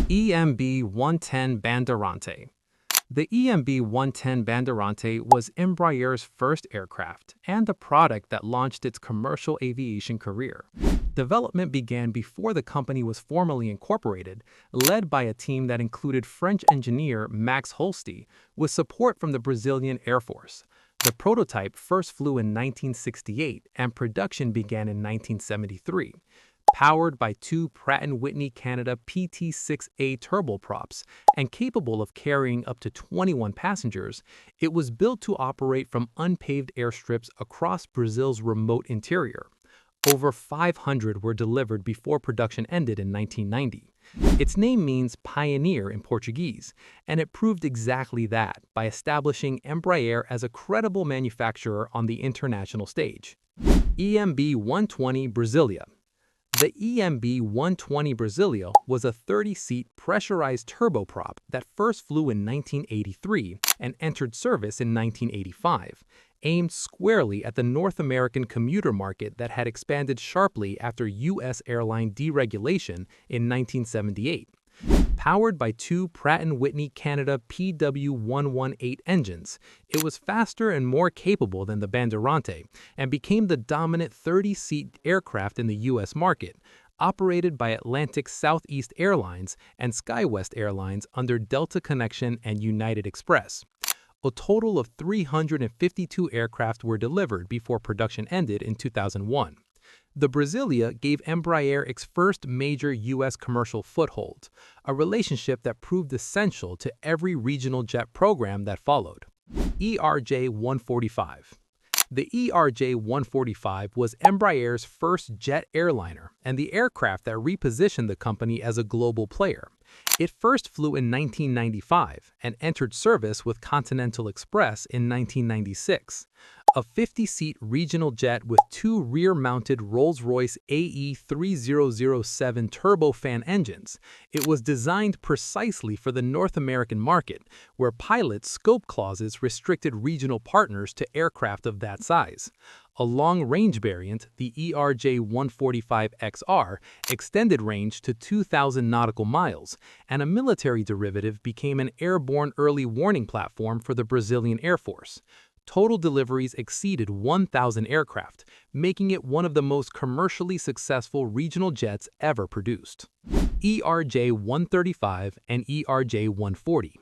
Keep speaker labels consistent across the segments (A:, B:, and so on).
A: EMB-110 Bandeirante. The EMB-110 Bandeirante was Embraer's first aircraft and a product that launched its commercial aviation career. Development began before the company was formally incorporated, led by a team that included French engineer Max Holste, with support from the Brazilian Air Force. The prototype first flew in 1968 and production began in 1973. Powered by two Pratt & Whitney Canada PT-6A turboprops and capable of carrying up to 21 passengers, it was built to operate from unpaved airstrips across Brazil's remote interior. Over 500 were delivered before production ended in 1990. Its name means pioneer in Portuguese, and it proved exactly that by establishing Embraer as a credible manufacturer on the international stage. EMB-120 Brasilia. The EMB-120 Brasilia was a 30-seat pressurized turboprop that first flew in 1983 and entered service in 1985, aimed squarely at the North American commuter market that had expanded sharply after U.S. airline deregulation in 1978. Powered by two Pratt & Whitney Canada PW118 engines, it was faster and more capable than the Bandeirante and became the dominant 30-seat aircraft in the U.S. market, operated by Atlantic Southeast Airlines and SkyWest Airlines under Delta Connection and United Express. A total of 352 aircraft were delivered before production ended in 2001. The Brasilia gave Embraer its first major U.S. commercial foothold, a relationship that proved essential to every regional jet program that followed. ERJ-145. The ERJ-145 was Embraer's first jet airliner and the aircraft that repositioned the company as a global player. It first flew in 1995 and entered service with Continental Express in 1996. A 50-seat regional jet with two rear-mounted Rolls-Royce AE3007 turbofan engines, it was designed precisely for the North American market, where pilot scope clauses restricted regional partners to aircraft of that size. A long-range variant, the ERJ-145XR, extended range to 2,000 nautical miles, and a military derivative became an airborne early warning platform for the Brazilian Air Force. Total deliveries exceeded 1,000 aircraft, making it one of the most commercially successful regional jets ever produced. ERJ-135 and ERJ-140.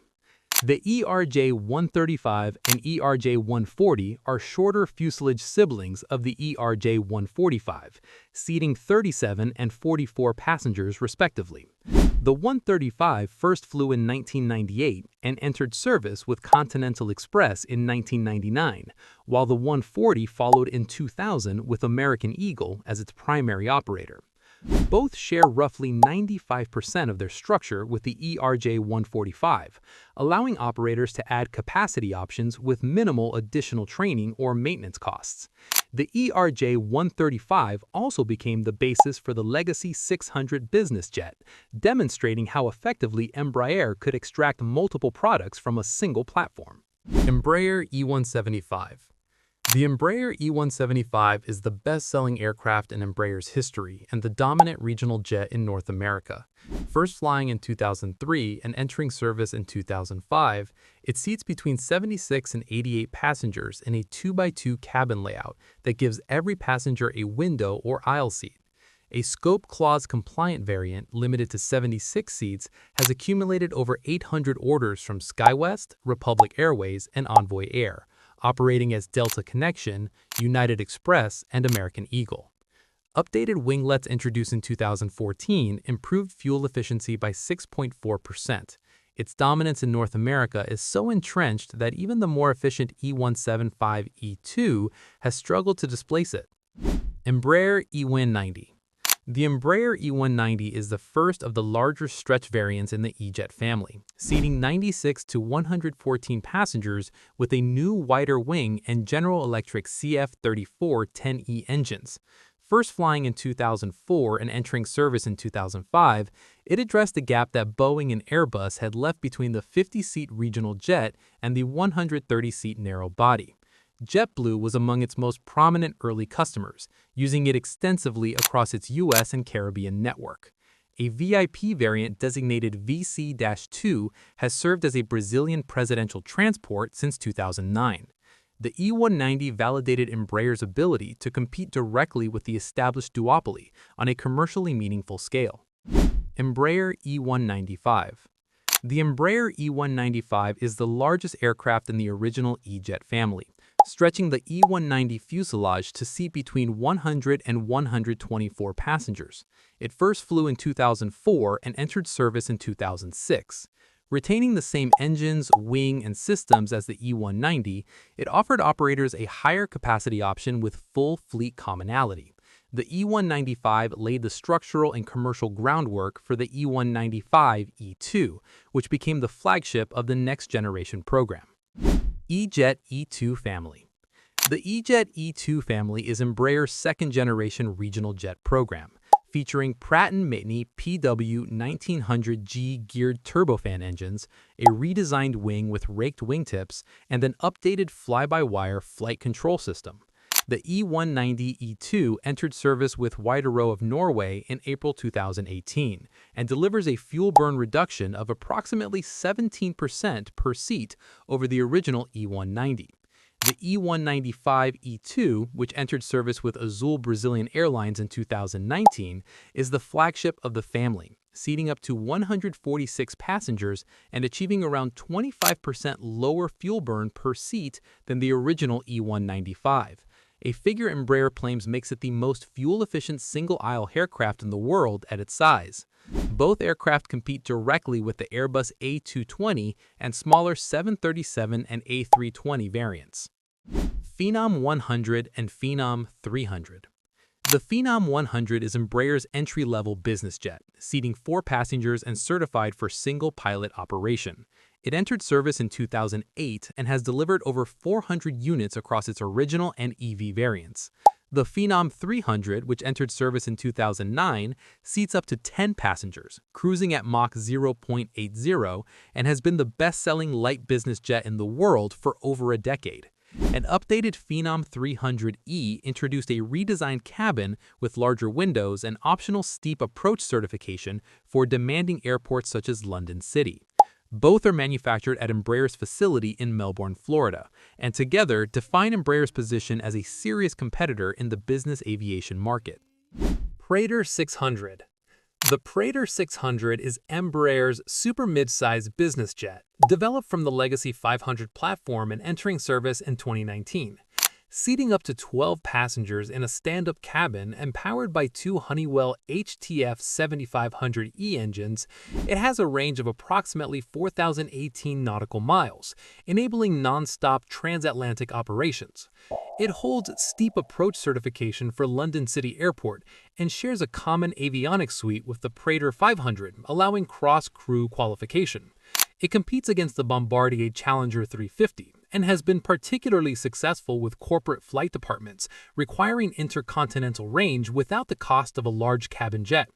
A: The ERJ-135 and ERJ-140 are shorter fuselage siblings of the ERJ-145, seating 37 and 44 passengers respectively. The 135 first flew in 1998 and entered service with Continental Express in 1999, while the 140 followed in 2000 with American Eagle as its primary operator. Both share roughly 95% of their structure with the ERJ-145, allowing operators to add capacity options with minimal additional training or maintenance costs. The ERJ-135 also became the basis for the Legacy 600 business jet, demonstrating how effectively Embraer could extract multiple products from a single platform. Embraer E175. The Embraer E175 is the best-selling aircraft in Embraer's history and the dominant regional jet in North America. First flying in 2003 and entering service in 2005, it seats between 76 and 88 passengers in a 2x2 cabin layout that gives every passenger a window or aisle seat. A scope clause compliant variant, limited to 76 seats, has accumulated over 800 orders from SkyWest, Republic Airways, and Envoy Air, operating as Delta Connection, United Express, and American Eagle. Updated winglets introduced in 2014 improved fuel efficiency by 6.4%. Its dominance in North America is so entrenched that even the more efficient E175 E2 has struggled to displace it. Embraer E190. The Embraer E190 is the first of the larger stretch variants in the E-Jet family, seating 96 to 114 passengers with a new wider wing and General Electric CF34-10E engines. First flying in 2004 and entering service in 2005, it addressed the gap that Boeing and Airbus had left between the 50-seat regional jet and the 130-seat narrow body. JetBlue was among its most prominent early customers, using it extensively across its U.S. and Caribbean network. A VIP variant designated VC-2 has served as a Brazilian presidential transport since 2009. The E190 validated Embraer's ability to compete directly with the established duopoly on a commercially meaningful scale. Embraer E195. The Embraer E195 is the largest aircraft in the original E-Jet family, stretching the E190 fuselage to seat between 100 and 124 passengers. It first flew in 2004 and entered service in 2006. Retaining the same engines, wing, and systems as the E190, it offered operators a higher capacity option with full fleet commonality. The E195 laid the structural and commercial groundwork for the E195 E2, which became the flagship of the next-generation program. E-Jet E2 family. The E-Jet E2 family is Embraer's second-generation regional jet program, featuring Pratt & Whitney PW1900G geared turbofan engines, a redesigned wing with raked wingtips, and an updated fly-by-wire flight control system. The E190 E2 entered service with Widerøe of Norway in April 2018 and delivers a fuel burn reduction of approximately 17% per seat over the original E190. The E195 E2, which entered service with Azul Brazilian Airlines in 2019, is the flagship of the family, seating up to 146 passengers and achieving around 25% lower fuel burn per seat than the original E195. A figure Embraer claims makes it the most fuel-efficient single-aisle aircraft in the world at its size. Both aircraft compete directly with the Airbus A220 and smaller 737 and A320 variants. Phenom 100 and Phenom 300. The Phenom 100 is Embraer's entry-level business jet, seating 4 passengers and certified for single-pilot operation. It entered service in 2008 and has delivered over 400 units across its original and EV variants. The Phenom 300, which entered service in 2009, seats up to 10 passengers, cruising at Mach 0.80, and has been the best-selling light business jet in the world for over a decade. An updated Phenom 300E introduced a redesigned cabin with larger windows and optional steep approach certification for demanding airports such as London City. Both are manufactured at Embraer's facility in Melbourne, Florida, and together define Embraer's position as a serious competitor in the business aviation market. Praetor 600. The Praetor 600 is Embraer's super mid-size business jet, developed from the legacy 500 platform and entering service in 2019. Seating up to 12 passengers in a stand-up cabin and powered by 2 Honeywell HTF 7500E engines, it has a range of approximately 4,018 nautical miles, enabling non-stop transatlantic operations. It holds steep approach certification for London City Airport and shares a common avionics suite with the Praetor 500, allowing cross-crew qualification. It competes against the Bombardier Challenger 350 and has been particularly successful with corporate flight departments, requiring intercontinental range without the cost of a large cabin jet.